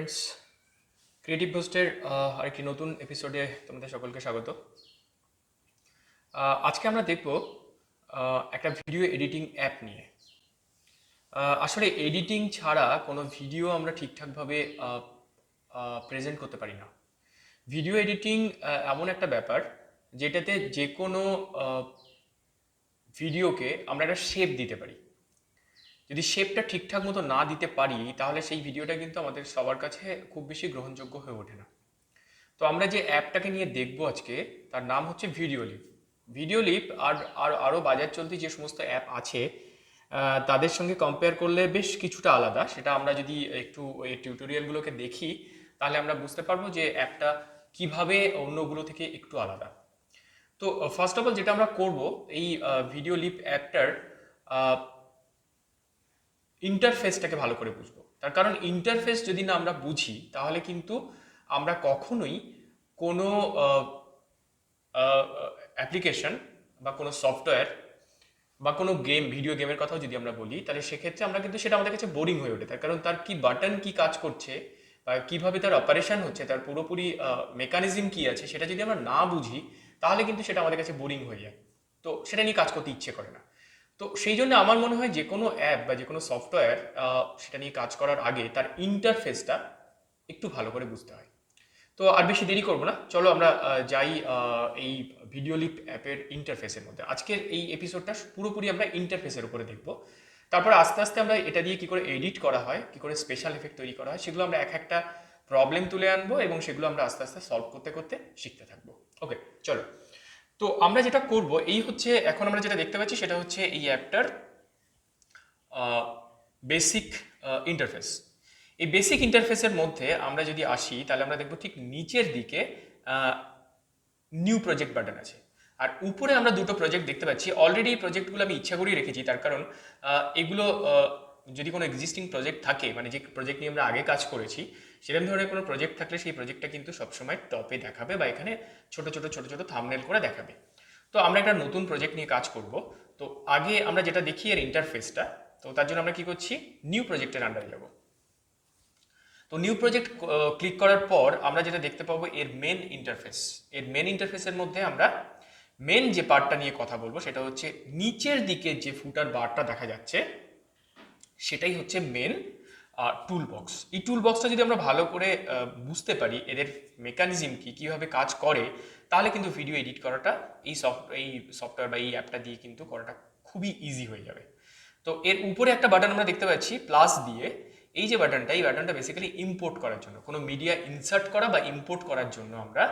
Friends, creative ঘোস্টের আরেকটি নতুন এপিসোডে তোমাদের সকলকে স্বাগত। আজকে আমরা দেখব একটা ভিডিও এডিটিং অ্যাপ নিয়ে। আসলে এডিটিং ছাড়া কোনো ভিডিও আমরা ঠিকঠাকভাবে প্রেজেন্ট করতে পারি না। ভিডিও এডিটিং এমন একটা ব্যাপার যেটাতে যে কোনো ভিডিওকে আমরা একটা শেপ দিতে পারি। যদি শেপটা ঠিকঠাক মতো না দিতে পারি তাহলে সেই ভিডিওটা কিন্তু আমাদের সবার কাছে খুব বেশি গ্রহণযোগ্য হয়ে ওঠে না। তো আমরা যে অ্যাপটাকে নিয়ে দেখবো আজকে তার নাম হচ্ছে ভিডিওলিপ। ভিডিওলিপ আরও বাজার চলতি যে সমস্ত অ্যাপ আছে তাদের সঙ্গে কম্পেয়ার করলে বেশ কিছুটা আলাদা। সেটা আমরা যদি একটু ওই টিউটোরিয়ালগুলোকে দেখি তাহলে আমরা বুঝতে পারবো যে অ্যাপটা কিভাবে অন্যগুলো থেকে একটু আলাদা। তো ফার্স্ট অফ অল যেটা আমরা করব, এই ভিডিওলিপ অ্যাপটার ইন্টারফেসটাকে ভালো করে বুঝবো। তার কারণ ইন্টারফেস যদি না আমরা বুঝি তাহলে কিন্তু আমরা কখনোই কোনো অ্যাপ্লিকেশন বা কোনো সফটওয়্যার বা কোনো গেম, ভিডিও গেমের কথাও যদি আমরা বলি, তাহলে সেক্ষেত্রে আমরা কিন্তু সেটা আমাদের কাছে বোরিং হয়ে ওঠে। তার কারণ তার কি বাটন কি কাজ করছে বা কিভাবে তার অপারেশন হচ্ছে, তার পুরোপুরি মেকানিজম কি আছে, সেটা যদি আমরা না বুঝি তাহলে কিন্তু সেটা আমাদের কাছে বোরিং হয়ে যায়। তো সেটা নিয়ে কাজ করতে ইচ্ছে করে না। তো সেই জন্য আমার মনে হয় যে কোনো অ্যাপ বা যে কোনো সফটওয়্যার সেটা নিয়ে কাজ করার আগে তার ইন্টারফেসটা একটু ভালো করে বুঝতে হয়। তো আর বেশি দেরি করবো না, চলো আমরা যাই এই ভিডিওলিপ অ্যাপের ইন্টারফেসের মধ্যে। আজকের এই এপিসোডটা পুরোপুরি আমরা ইন্টারফেসের উপরে দেখব। তারপর আস্তে আস্তে আমরা এটা দিয়ে কি করে এডিট করা হয়, কি করে স্পেশাল এফেক্ট তৈরি করা হয়, সেগুলো আমরা এক একটা প্রবলেম তুলে আনবো এবং সেগুলো আমরা আস্তে আস্তে সলভ করতে করতে শিখতে থাকবো। ওকে, চলো। তো আমরা যেটা করব এই হচ্ছে, এখন আমরা যেটা দেখতে পাচ্ছি সেটা হচ্ছে এই অ্যাপটার বেসিক ইন্টারফেস। এই বেসিক ইন্টারফেসের মধ্যে আমরা যদি আসি তাহলে আমরা দেখব ঠিক নিচের দিকে নিউ প্রজেক্ট বাটন আছে, আর উপরে আমরা দুটো প্রজেক্ট দেখতে পাচ্ছি। অলরেডি এই প্রজেক্টগুলো আমি ইচ্ছা করেই রেখেছি, তার কারণ এগুলো যদি কোনো এক্সিস্টিং প্রজেক্ট থাকে, মানে যে প্রজেক্ট নিয়ে আমরা আগে কাজ করেছি, সেরকম ধরনের কোনো প্রজেক্ট থাকলে সেই প্রজেক্টটা কিন্তু সবসময় টপে দেখাবে বা এখানে ছোট ছোট ছোট ছোট থাম্বনেল করে দেখাবে। তো আমরা একটা নতুন প্রজেক্ট নিয়ে কাজ করব। তো আগে আমরা যেটা দেখি এর ইন্টারফেসটা, তো তার জন্য আমরা কি করছি, নিউ প্রজেক্টের আন্ডারে যাব। তো নিউ প্রজেক্ট ক্লিক করার পর আমরা যেটা দেখতে পাবো এর মেন ইন্টারফেস। এর মেন ইন্টারফেসের মধ্যে আমরা মেন যে পার্টটা নিয়ে কথা বলবো সেটা হচ্ছে নিচের দিকে যে ফুটার বারটা দেখা যাচ্ছে সেটাই হচ্ছে মেন টুল বক্স। এই টুল বক্সটা যদি আমরা ভালো করে বুঝতে পারি, এদের মেকানিজম কি, কিভাবে কাজ করে, তাহলে কিন্তু ভিডিও এডিট করাটা এই সফটওয়্যার বা এই অ্যাপটা দিয়ে কিন্তু করাটা খুবই ইজি হয়ে যাবে। তো এর উপরে একটা বাটন আমরা দেখতে পাচ্ছি প্লাস দিয়ে। এই যে বাটনটা, এই বাটনটা বেসিক্যালি ইম্পোর্ট করার জন্য, কোনো মিডিয়া ইনসার্ট করা বা ইম্পোর্ট করার জন্য আমরা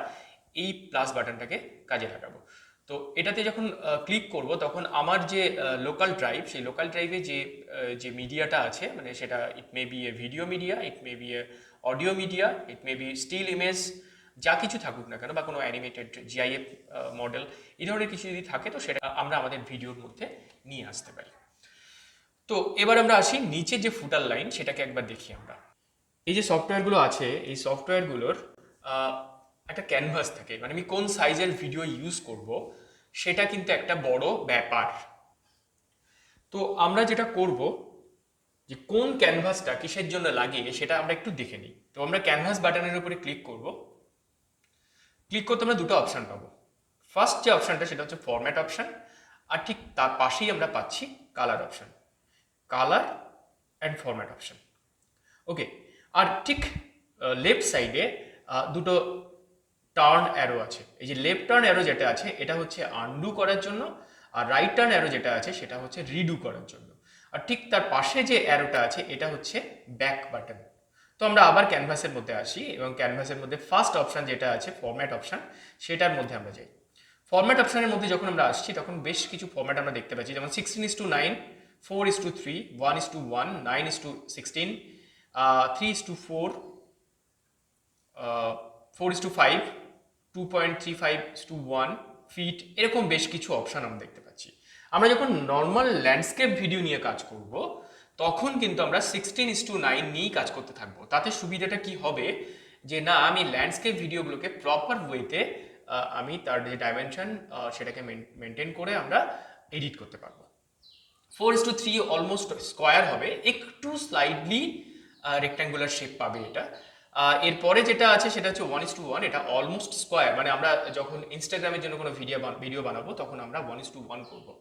এই প্লাস বাটনটাকে কাজে লাগাবো। তো এটাতে যখন ক্লিক করব তখন আমার যে লোকাল ড্রাইভ, সেই লোকাল ড্রাইভে যে মিডিয়াটা আছে, মানে সেটা it may be a video media, it may be a audio media, it may be still image, যা কিছু থাকুক না কেন, বা কোনো অ্যানিমেটেড জিআইএফ মডেল, এই ধরনের কিছু যদি থাকে তো সেটা আমরা আমাদের ভিডিওর মধ্যে নিয়ে আসতে পারি। তো এবার আমরা আসি নিচে যে ফুটার লাইন, সেটাকে একবার দেখি আমরা। এই যে সফটওয়্যারগুলো আছে, এই সফটওয়্যারগুলোর একটা ক্যানভাস থাকে, মানে আমি কোন সাইজের ভিডিও ইউজ করব সেটা কিন্তু একটা বড় ব্যাপার। তো আমরা যেটা করব যে কোন ক্যানভাসটা কিসের জন্য লাগে সেটা আমরা একটু দেখে নিই। তো আমরা ক্যানভাস বাটনের উপরে ক্লিক করব। ক্লিক করতে আমরা দুটো অপশান পাবো। ফার্স্ট যে অপশানটা সেটা হচ্ছে ফরম্যাট অপশান, আর ঠিক তার পাশেই আমরা পাচ্ছি colour option, colour and format option. Okay, আর ঠিক লেফট সাইডে দুটো টার্ন অ্যারো আছে। এই যে লেফট টার্ন অ্যারো যেটা আছে এটা হচ্ছে আনডু করার জন্য, আর রাইট টার্ন অ্যারো যেটা আছে সেটা হচ্ছে রিডু করার জন্য। আর ঠিক তার পাশে যে অ্যারোটা আছে এটা হচ্ছে ব্যাক বাটন। তো আমরা আবার ক্যানভাসের মধ্যে আসি এবং ক্যানভাসের মধ্যে ফার্স্ট অপশান যেটা আছে ফরম্যাট অপশান, সেটার মধ্যে আমরা যাই। ফরম্যাট অপশানের মধ্যে যখন আমরা আসছি তখন বেশ কিছু ফরম্যাট আমরা দেখতে পাচ্ছি, যেমন 16:9, 4:3, 1:1, 9:16, 3:4, 4:5, 2.35:1 ফিট, এরকম বেশ কিছু অপশান আমরা দেখতে পাচ্ছি। আমরা যখন নর্মাল ল্যান্ডস্কেপ ভিডিও নিয়ে কাজ করব তখন কিন্তু আমরা 16:9 নিয়েই কাজ করতে থাকবো। তাতে সুবিধাটা কি হবে, যে না আমি ল্যান্ডস্কেপ ভিডিওগুলোকে প্রপার ওয়েতে আমি তার যে ডাইমেনশন সেটাকে মেনটেন করে আমরা এডিট করতে পারবো। 4:3 অলমোস্ট স্কোয়ার হবে, একটু স্লাইডলি রেক্ট্যাঙ্গুলার শেপ পাবে এটা। এরপরে যেটা আছে সেটা হচ্ছে 1:1, এটা অলমোস্ট স্কোয়ার, মানে আমরা যখন ইনস্টাগ্রামের জন্য কোনো ভিডিও বানাবো তখন আমরা 1:1 করবো।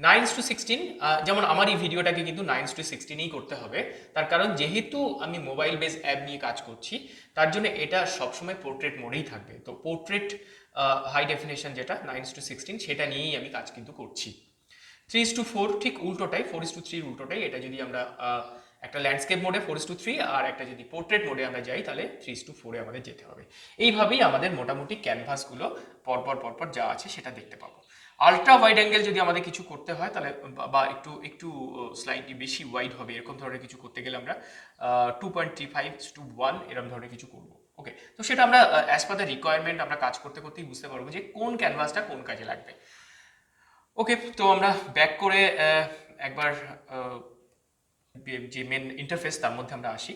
9:16, যেমন আমার এই ভিডিওটাকে কিন্তু 9:16ই করতে হবে, তার কারণ যেহেতু আমি মোবাইল বেস অ্যাপ নিয়ে কাজ করছি তার জন্য এটা সবসময় পোর্ট্রেট মোডেই থাকবে। তো পোর্ট্রেট হাই ডেফিনেশন যেটা 9:16 সেটা নিয়েই আমি কাজ কিন্তু করছি। 3:4 ঠিক উল্টোটাই, 4:3 উল্টোটাই। এটা যদি আমরা একটা ল্যান্ডস্কেপ মোডে 4:3 আর একটা যদি পোর্ট্রেট মোডে আমরা যাই তাহলে 3:4 আমাদের যেতে হবে। এইভাবেই আমাদের মোটামুটি ক্যানভাসগুলো পরপর পরপর যা আছে সেটা দেখতে পাবো। আলট্রা ওয়াইড অ্যাঙ্গেল যদি আমাদের কিছু করতে হয় তাহলে বা একটু একটু স্লাইটলি বেশি ওয়াইড হবে এরকম ধরনের কিছু করতে গেলে আমরা 2.35:1 এরকম ধরনের কিছু করব। ওকে, তো সেটা আমরা অ্যাজ পার দ্য রিকোয়ারমেন্ট আমরা কাজ করতে করতেই বুঝতে পারবো যে কোন ক্যানভাসটা কোন কাজে লাগবে। ওকে, তো আমরা ব্যাক করে একবার যে মেন ইন্টারফেস তার মধ্যে আমরা আসি।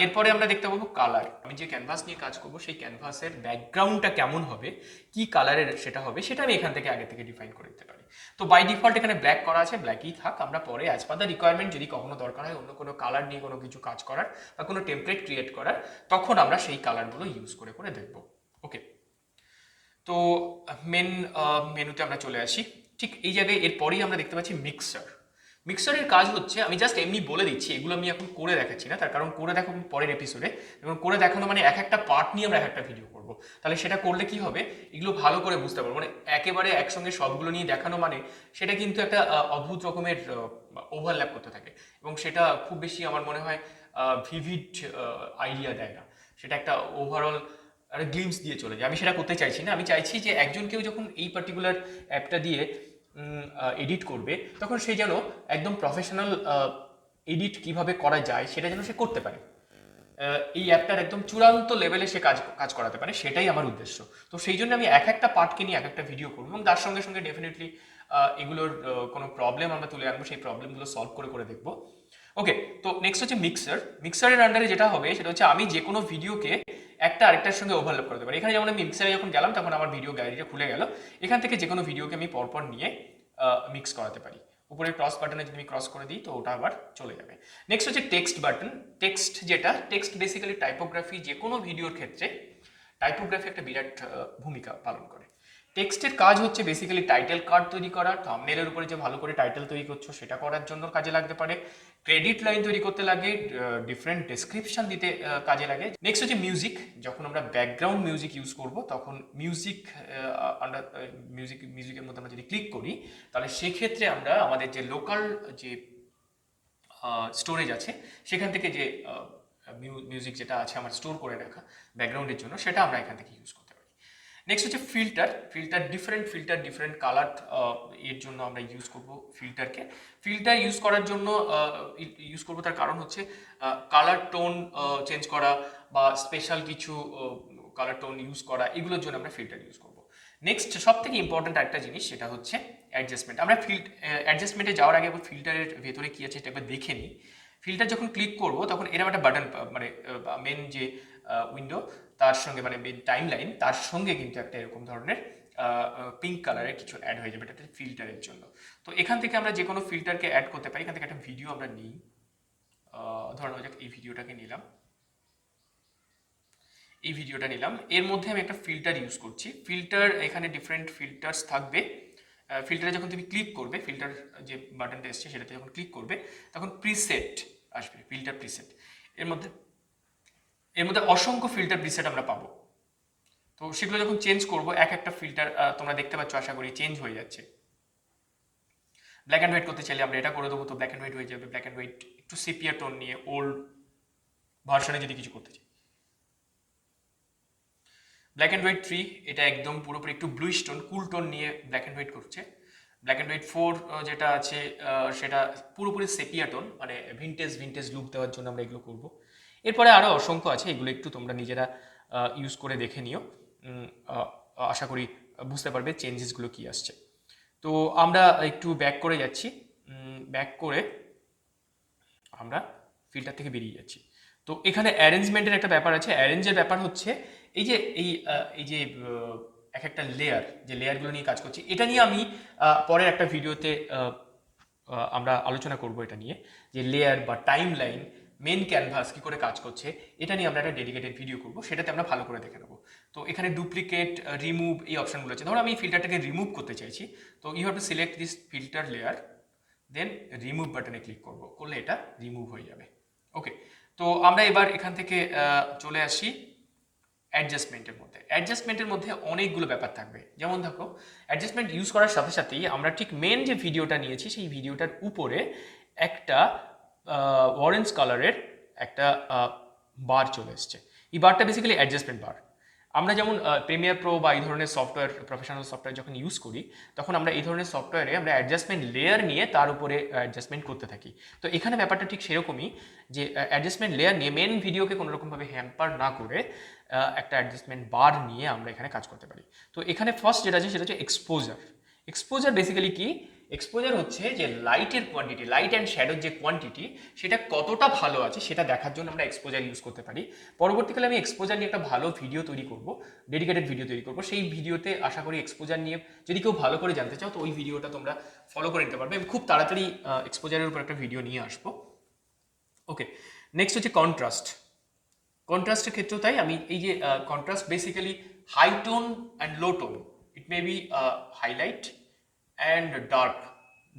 এরপরে আমরা দেখতে পাবো কালার। আমি যে ক্যানভাস নিয়ে কাজ করব সেই ক্যানভাসের ব্যাকগ্রাউন্ডটা কেমন হবে, কি কালারের সেটা হবে, সেটা আমি এখান থেকে আগে থেকে ডিফাইন করে দিতে পারি। তো বাই ডিফল্ট এখানে ব্ল্যাক করা আছে, ব্ল্যাকই থাক। আমরা পরে অ্যাজ পার দ্য রিকোয়ারমেন্ট যদি কখনো দরকার হয় অন্য কোনো কালার নিয়ে কোনো কিছু কাজ করার বা কোনো টেমপ্লেট ক্রিয়েট করার, তখন আমরা সেই কালারগুলো ইউজ করে করে দেখব। ওকে, তো মেন মেনুতে আমরা চলে আসি। ঠিক এই জায়গায় এরপরেই আমরা দেখতে পাচ্ছি মিক্সার। মিক্সারের কাজ হচ্ছে, আমি জাস্ট এমনি বলে দিচ্ছি, এগুলো আমি এখন করে দেখাচ্ছি না, তার কারণ করে দেখাবো পরের এপিসোডে। এবং করে দেখানো মানে এক একটা পার্ট নিয়ে আমরা এক একটা ভিডিও করব। তাহলে সেটা করলে কি হবে, এগুলো ভালো করে বুঝতে পারবো। মানে একেবারে একসঙ্গে সবগুলো নিয়ে দেখানো মানে সেটা কিন্তু একটা অদ্ভুত রকমের ওভারল্যাপ করতে থাকে, এবং সেটা খুব বেশি আমার মনে হয় ভিভিড আইডিয়া দেয় না। সেটা একটা ওভারঅল একটা গ্লিমস দিয়ে চলে যায়। আমি সেটা করতে চাইছি না। আমি চাইছি যে একজন কেউ যখন এই পার্টিকুলার অ্যাপটা দিয়ে এডিট করবে তখন সে যেন একদম প্রফেশনাল এডিট কিভাবে করা যায় সেটা যেন সে করতে পারে, এই অ্যাপটার একদম চূড়ান্ত লেভেলে সে কাজ করাতে পারে, সেটাই আমার উদ্দেশ্য। তো সেই জন্য আমি এক একটা পার্টকে নিয়ে এক একটা ভিডিও করবো, এবং তার সঙ্গে সঙ্গে ডেফিনেটলি এগুলোর কোনো প্রবলেম আমরা তুলে আনবো, সেই প্রবলেমগুলো সলভ করে করে দেখবো। ওকে, তো নেক্সট হচ্ছে মিক্সার। মিক্সারের আন্ডারে যেটা হবে সেটা হচ্ছে আমি যে কোনো ভিডিওকে একটা আরেকটার সঙ্গে ওভারল্যাপ করতে পারি। এখানে যেমন আমি মিক্সারে যখন গেলাম তখন আমার ভিডিও গ্যালারিটা খুলে গেল, এখান থেকে যে কোনো ভিডিওকে আমি পরপর নিয়ে মিক্স করাতে পারি। উপরে ক্রস বাটনে যদি আমি ক্রস করে দিই তো ওটা আবার চলে যাবে। নেক্সট হচ্ছে টেক্সট বাটন। টেক্সট যেটা, টেক্সট বেসিক্যালি টাইপোগ্রাফি, যে কোনো ভিডিওর ক্ষেত্রে টাইপোগ্রাফি একটা বিরাট ভূমিকা পালন করে। টেক্সটের কাজ হচ্ছে বেসিক্যালি টাইটেল কার্ড তৈরি করা, থাম্বনেলের উপরে যে ভালো করে টাইটেল তৈরি করছো সেটা করার জন্য কাজে লাগতে পারে, ক্রেডিট লাইন তৈরি করতে লাগে, ডিফারেন্ট ডেসক্রিপশন দিতে কাজে লাগে। নেক্সট হচ্ছে মিউজিক। যখন আমরা ব্যাকগ্রাউন্ড মিউজিক ইউজ করব তখন মিউজিকের মধ্যে আমরা যদি ক্লিক করি তাহলে সেক্ষেত্রে আমরা আমাদের যে লোকাল যে স্টোরেজ আছে সেখান থেকে যে মিউজিক যেটা আছে আমার স্টোর করে রাখা ব্যাকগ্রাউন্ডের জন্য, সেটা আমরা এখান থেকে ইউজ করতে পারি। নেক্সট হচ্ছে ফিল্টার। ফিল্টার ডিফারেন্ট কালার এর জন্য আমরা ইউজ করব ফিল্টারকে। ফিল্টার ইউজ করার জন্য ইউজ করব, তার কারণ হচ্ছে কালার টোন চেঞ্জ করা বা স্পেশাল কিছু কালার টোন ইউজ করা, এগুলোর জন্য আমরা ফিল্টার ইউজ করব। নেক্সট সব থেকে ইম্পর্টেন্ট একটা জিনিস সেটা হচ্ছে অ্যাডজাস্টমেন্ট। আমরা অ্যাডজাস্টমেন্টে যাওয়ার আগে একবার ফিল্টারের ভেতরে কি আছে সেটা একবার দেখে নিই। ফিল্টার যখন ক্লিক করব তখন এরকম একটা বাটন, মানে মেন যে উইন্ডো তার সঙ্গে, মানে মেন টাইম লাইন তার সঙ্গে কিন্তু একটা এরকম ধরনের পিঙ্ক কালারের কিছু অ্যাড হয়ে যাবে, এটা ফিল্টারের জন্য। তো এখান থেকে আমরা যে কোনো ফিল্টারকে অ্যাড করতে পারি। এখান থেকে একটা ভিডিও আমরা নিই, ধরো যাক এই ভিডিওটাকে নিলাম, এই ভিডিওটা নিলাম, এর মধ্যে আমি একটা ফিল্টার ইউজ করছি। ফিল্টার, এখানে ডিফারেন্ট ফিল্টার্স থাকবে। ফিল্টারে যখন তুমি ক্লিক করবে, ফিল্টার যে বাটনটা এসছে সেটাতে যখন ক্লিক করবে তখন প্রিসেট আসবে, ফিল্টার প্রিসেট। এর মধ্যে অসংখ্য ফিল্টার প্রিসেট আমরা পাবো। তো সেগুলো যখন চেঞ্জ করব, এক একটা ফিল্টার তোমরা দেখতে পাচ্ছ আশা করি চেঞ্জ হয়ে যাচ্ছে। ব্ল্যাক অ্যান্ড হোয়াইট করতে চাইলে আমরা এটা করে দেবো, তো ব্ল্যাক অ্যান্ড হোয়াইট হয়ে যাবে। ব্ল্যাক অ্যান্ড হোয়াইট একটু সেপিয়া টোন নিয়ে ওল্ড ভার্সনে যদি কিছু করতে চাই, ব্ল্যাক অ্যান্ড হোয়াইট 3 এটা একদম পুরোপুরি একটু ব্লুইশ টোন, কুল টোন নিয়ে ব্ল্যাক অ্যান্ড হোয়াইট করছে। ব্ল্যাক অ্যান্ড হোয়াইট 4 যেটা আছে সেটা পুরোপুরি সেপিয়া টোন, মানে ভিন্টেজ লুক দেওয়ার জন্য আমরা এগুলো করব। এরপরে আরও অসংখ্য আছে, এগুলো একটু তোমরা নিজেরা ইউজ করে দেখে নিও, আশা করি বুঝতে পারবে চেঞ্জেসগুলো কি আসছে। তো আমরা একটু ব্যাক করে যাচ্ছি, ব্যাক করে আমরা ফিল্টার থেকে বেরিয়ে যাচ্ছি। তো এখানে অ্যারেঞ্জমেন্টের একটা ব্যাপার আছে। অ্যারেঞ্জের ব্যাপার হচ্ছে এই যে এক একটা লেয়ার, যে লেয়ারগুলো নিয়ে কাজ করছি, এটা নিয়ে আমি পরের একটা ভিডিওতে আমরা আলোচনা করব এটা নিয়ে, যে লেয়ার বা টাইম লাইন মেন ক্যানভাস কি করে কাজ করছে এটা নিয়ে আমরা একটা ডেডিকেটেড ভিডিও করব, সেটাতে আমরা ভালো করে দেখে নেবো। তো এখানে ডুপ্লিকেট, রিমুভ এই অপশনগুলো আছে। ধরো আমি ফিল্টারটাকে রিমুভ করতে চাইছি, তো you have to select this filter layer, then remove বাটনে ক্লিক করলে এটা রিমুভ হয়ে যাবে। ওকে, তো আমরা এবার এখান থেকে চলে আসি অ্যাডজাস্টমেন্টের মধ্যে অনেকগুলো ব্যাপার থাকবে। যেমন দেখো, অ্যাডজাস্টমেন্ট ইউজ করার সাথে সাথেই আমরা ঠিক মেন যে ভিডিওটা নিয়েছি সেই ভিডিওটার উপরে একটা অরেঞ্জ কালারের একটা বার চলে এসছে। এই বারটা বেসিক্যালি অ্যাডজাস্টমেন্ট বার। আমরা যেমন প্রিমিয়ার প্রো বা এই ধরনের সফটওয়্যার, প্রফেশনাল সফটওয়্যার যখন ইউজ করি, তখন আমরা এই ধরনের সফটওয়্যারে আমরা অ্যাডজাস্টমেন্ট লেয়ার নিয়ে তার উপরে অ্যাডজাস্টমেন্ট করতে থাকি। তো এখানে ব্যাপারটা ঠিক সেরকমই, যে অ্যাডজাস্টমেন্ট লেয়ার নিয়ে মেন ভিডিওকে কোনোরকমভাবে হ্যাম্পার না করে একটা অ্যাডজাস্টমেন্ট বার নিয়ে আমরা এখানে কাজ করতে পারি। তো এখানে ফার্স্ট যেটা আছে সেটা হচ্ছে এক্সপোজার। এক্সপোজার বেসিক্যালি কি? এক্সপোজার হচ্ছে যে লাইটের কোয়ান্টিটি, লাইট অ্যান্ড শ্যাডোর যে কোয়ান্টিটি সেটা কতটা ভালো আছে সেটা দেখার জন্য আমরা এক্সপোজার ইউজ করতে পারি। পরবর্তীকালে আমি এক্সপোজার নিয়ে একটা ভালো ভিডিও তৈরি করব, ডেডিকেটেড ভিডিও তৈরি করব। সেই ভিডিওতে আশা করি এক্সপোজার নিয়ে যদি কেউ ভালো করে জানতে চাও তো ওই ভিডিওটা তোমরা ফলো করে নিতে পারবে। আমি খুব তাড়াতাড়ি এক্সপোজারের উপর একটা ভিডিও নিয়ে আসবো। ওকে, নেক্সট হচ্ছে কন্ট্রাস্ট। কন্ট্রাস্টের ক্ষেত্রেও তাই, আমি এই যে contrast basically high tone and low tone, it may be highlight and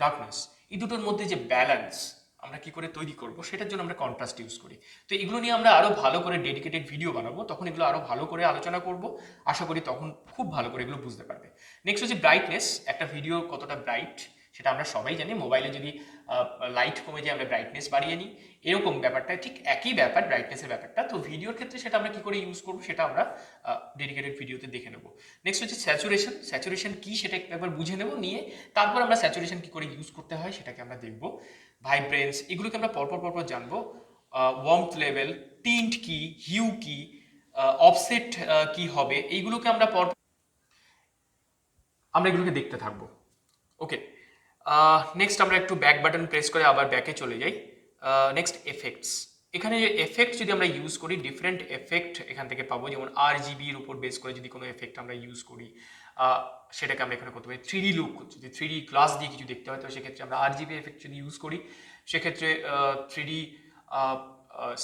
darkness, এই দুটোর মধ্যে যে ব্যালেন্স আমরা কি করে তৈরি করব সেটার জন্য আমরা কন্ট্রাস্ট ইউজ করি। তো এগুলো নিয়ে আমরা আরও ভালো করে ডেডিকেটেড ভিডিও বানাবো, তখন এগুলো আরও ভালো করে আলোচনা করব। আশা করি তখন খুব ভালো করে এগুলো বুঝতে পারবে। নেক্সট হচ্ছে ব্রাইটনেস। একটা ভিডিও কতটা ব্রাইট সেটা আমরা সবাই জানি। মোবাইলে যদি লাইট কমে যায় আমরা ব্রাইটনেস বাড়িয়ে নিই, এরকম ব্যাপারটা ঠিক একই ব্যাপার ব্রাইটনেসের ব্যাপারটা। তো ভিডিওর ক্ষেত্রে সেটা আমরা কি করে ইউজ করবো সেটা আমরা ডেডিকেটেড ভিডিওতে দেখে নেবো। নেক্সট হচ্ছে স্যাচুরেশন। স্যাচুরেশন কি সেটা একবার বুঝে নেবো, নিয়ে তারপর আমরা স্যাচুরেশন কি করে ইউজ করতে হয় সেটাকে আমরা দেখবো। ভাইব্রেন্স, এগুলোকে আমরা পরপর জানবো। ওয়ার্মথ লেভেল, টিন্ট কি, হিউ কি, অফসেট কি হবে, এইগুলোকে আমরা এগুলোকে দেখতে থাকবো। ওকে, নেক্সট আমরা একটু ব্যাক বাটন প্রেস করে আবার ব্যাকে চলে যাই। Next effects. এখানে যে এফেক্ট যদি আমরা ইউজ করি, ডিফারেন্ট এফেক্ট এখান থেকে পাবো। যেমন RGBর উপর বেস করে যদি কোনো এফেক্ট আমরা ইউজ করি, সেটাকে আমরা এখানে করতে পারি। 3D লুক, যদি 3D গ্লাস দিয়ে কিছু দেখতে হয় তো সেক্ষেত্রে আমরা RGB এফেক্ট যদি ইউজ করি, সেক্ষেত্রে 3D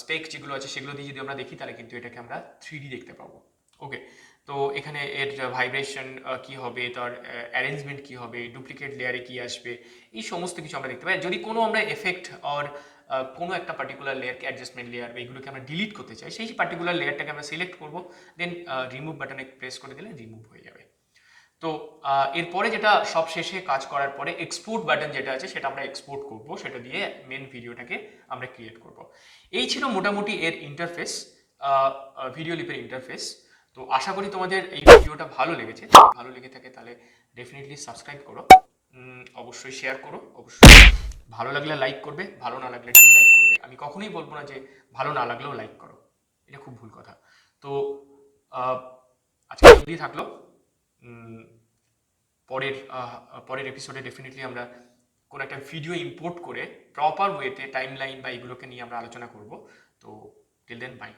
স্পেক যেগুলো আছে সেগুলো দিয়ে যদি আমরা দেখি তাহলে কিন্তু এটাকে আমরা 3D দেখতে পাবো। ওকে, তো এখানে এর ভাইব্রেশন কি হবে, তার অ্যারেঞ্জমেন্ট কি হবে, ডুপ্লিকেট লেয়ারে কি আসবে, এই সমস্ত কিছু আমরা দেখতে পাই। যদি কোনো আমরা এফেক্ট আর কোনো একটা পার্টিকুলার লেয়ারকে, অ্যাডজাস্টমেন্ট লেয়ার বা এগুলোকে আমরা ডিলিট করতে চাই, সেই পার্টিকুলার লেয়ারটাকে আমরা সিলেক্ট করবো, দেন রিমুভ বাটনে প্রেস করে দিলে রিমুভ হয়ে যাবে। তো এরপরে যেটা সব শেষে কাজ করার পরে এক্সপোর্ট বাটন যেটা আছে সেটা আমরা এক্সপোর্ট করব, সেটা দিয়ে মেন ভিডিওটাকে আমরা ক্রিয়েট করব। এই ছিল মোটামুটি এর ইন্টারফেস, ভিডিওলিপের ইন্টারফেস। তো আশা করি তোমাদের এই ভিডিওটা ভালো লেগেছে। যদি ভালো লেগে থাকে তাহলে ডেফিনেটলি সাবস্ক্রাইব করো, অবশ্যই শেয়ার করো, অবশ্যই ভালো লাগলে লাইক করবে, ভালো না লাগলে ডিসলাইক করবে। আমি কখনোই বলবো না যে ভালো না লাগলেও লাইক করো, এটা খুব ভুল কথা। তো আজকে যদি থাকলো, পরের এপিসোডে ডেফিনেটলি আমরা কোনো একটা ভিডিও ইম্পোর্ট করে প্রপার ওয়েতে টাইম লাইন বা এগুলোকে নিয়ে আমরা আলোচনা করব। তো টিল দেন, বাই।